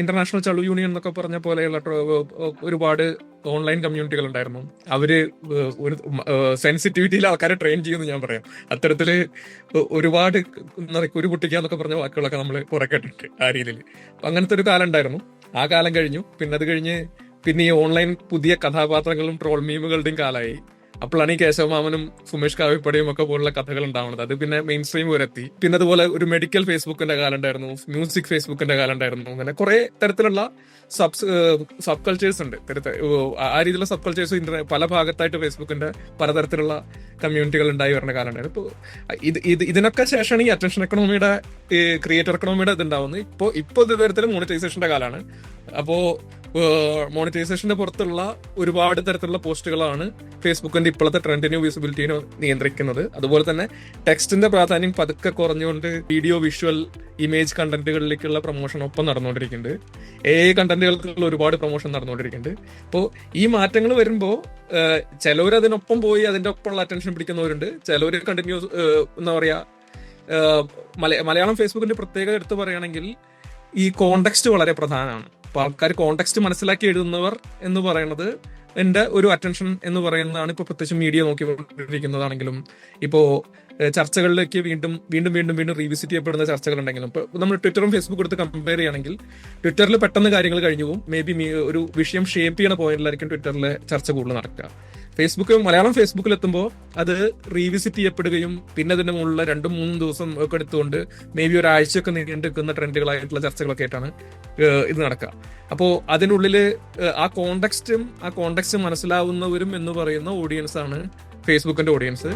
International ചളു union എന്നൊക്കെ പറഞ്ഞ പോലെയുള്ള ഒരുപാട് ഓൺലൈൻ കമ്മ്യൂണിറ്റികൾ ഉണ്ടായിരുന്നു. അവര് ഒരു സെൻസിറ്റിവിറ്റിയിൽ ആൾക്കാരെ ട്രെയിൻ ചെയ്യുമെന്ന് ഞാൻ പറയാം. അത്തരത്തില് ഒരുപാട് എന്താ പറയുക, കുരു പൊട്ടിക്കാന്നൊക്കെ പറഞ്ഞ വാക്കുകളൊക്കെ നമ്മൾ കുറെ കേട്ടിട്ടുണ്ട് ആ രീതിയിൽ. അപ്പൊ അങ്ങനത്തെ ഒരു കാലം ഉണ്ടായിരുന്നു. ആ കാലം കഴിഞ്ഞു. പിന്നെ അത് കഴിഞ്ഞ് ഈ ഓൺലൈൻ പുതിയ കഥാപാത്രങ്ങളും ട്രോൾ മീമുകളുടെയും കാലമായി. അപ്പോഴാണ് ഈ കേശവമാമനും സുമേഷ് കാവിപ്പടിയും ഒക്കെ പോലുള്ള കഥകൾ ഉണ്ടാവുന്നത്. അത് പിന്നെ മെയിൻ സ്ട്രീം വരെ എത്തി. പിന്നെ അതുപോലെ ഒരു മെഡിക്കൽ ഫേസ്ബുക്കിന്റെ കാലം ഉണ്ടായിരുന്നു, മ്യൂസിക് ഫേസ്ബുക്കിന്റെ കാലം ഉണ്ടായിരുന്നു. അങ്ങനെ കുറെ തരത്തിലുള്ള സബ് കൾച്ചേഴ്സ് ഉണ്ട്. ആ രീതിയിലുള്ള സബ് കൾച്ചേഴ്സ് പല ഭാഗത്തായിട്ട് ഫേസ്ബുക്കിന്റെ പലതരത്തിലുള്ള കമ്മ്യൂണിറ്റികൾ ഉണ്ടായി വരുന്ന കാലം ഉണ്ടായിരുന്നു. ഇപ്പോൾ ഇതിനൊക്കെ ശേഷമാണ് ഈ അറ്റൻഷൻ എക്കണോമിയുടെ ക്രിയേറ്റർ എക്കണോമിയുടെ ഇത് ഉണ്ടാവുന്നത്. ഇപ്പോൾ ഇത് തരത്തിലും മോണിറ്റൈസേഷന്റെ കാലമാണ്. അപ്പോ മോണിറ്റൈസേഷന്റെ പുറത്തുള്ള ഒരുപാട് തരത്തിലുള്ള പോസ്റ്റുകളാണ് ഫേസ്ബുക്കിന്റെ ഇപ്പോഴത്തെ ട്രെൻഡിനെയോ വിസിബിലിറ്റിയോ നിയന്ത്രിക്കുന്നത്. അതുപോലെ തന്നെ ടെക്സ്റ്റിന്റെ പ്രാധാന്യം പതുക്കെ കുറഞ്ഞുകൊണ്ട് വീഡിയോ, വിഷ്വൽ, ഇമേജ് കണ്ടന്റുകളിലേക്കുള്ള പ്രൊമോഷൻ ഒപ്പം നടന്നുകൊണ്ടിരിക്കുന്നുണ്ട്. കണ്ടന്റുകൾക്കുള്ള ഒരുപാട് പ്രൊമോഷൻ നടന്നുകൊണ്ടിരിക്കുന്നുണ്ട്. അപ്പോൾ ഈ മാറ്റങ്ങൾ വരുമ്പോൾ ചിലവർ അതിനൊപ്പം പോയി അതിന്റെ ഒപ്പമുള്ള അറ്റൻഷൻ പിടിക്കുന്നവരുണ്ട്. ചിലവർ കണ്ടിന്യൂസ് എന്താ പറയാ, മലയാളം ഫേസ്ബുക്കിന്റെ പ്രത്യേകത എടുത്ത് പറയുകയാണെങ്കിൽ ഈ കോണ്ടെക്സ്റ്റ് വളരെ പ്രധാനമാണ്. അപ്പൊ ആൾക്കാർ കോണ്ടെക്സ്റ്റ് മനസ്സിലാക്കി എഴുതുന്നവർ എന്ന് പറയുന്നത് എന്റെ ഒരു അറ്റൻഷൻ എന്ന് പറയുന്നതാണ്. ഇപ്പൊ പ്രത്യേകിച്ച് മീഡിയ നോക്കിക്കൊണ്ടിരിക്കുന്നതാണെങ്കിലും ഇപ്പോ ചർച്ചകളിലേക്ക് വീണ്ടും റീവിസിറ്റ് ചെയ്യപ്പെടുന്ന ചർച്ചകൾ ഉണ്ടെങ്കിലും ഇപ്പൊ നമ്മൾ ട്വിറ്ററും ഫേസ്ബുക്കും എടുത്ത് കമ്പയർ ചെയ്യുകയാണെങ്കിൽ ട്വിറ്ററിൽ പെട്ടെന്ന് കാര്യങ്ങൾ കഴിഞ്ഞു പോകും. മേ ബി ഒരു വിഷയം ഷേപ്പ് ചെയ്യുന്ന പോയിന്റിലായിരിക്കും ട്വിറ്ററിലെ ചർച്ച കൂടുതൽ നടക്കുക. മലയാളം ഫേസ്ബുക്കിൽ എത്തുമ്പോൾ അത് റീവിസിറ്റ് ചെയ്യപ്പെടുകയും പിന്നെ അതിന്റെ മുകളിൽ 2-3 ദിവസം ഒക്കെ എടുത്തുകൊണ്ട് മേ ബി ഒരാഴ്ചയൊക്കെ നീണ്ടു നിൽക്കുന്ന ട്രെൻഡുകളായിട്ടുള്ള ചർച്ചകളൊക്കെ ആയിട്ടാണ് ഇത് നടക്കുക. അപ്പോൾ അതിനുള്ളിൽ ആ കോണ്ടെക്സ്റ്റ് മനസ്സിലാവുന്നവരും എന്ന് പറയുന്ന ഓഡിയൻസ് ആണ് ഫേസ്ബുക്കിന്റെ ഓഡിയൻസ്.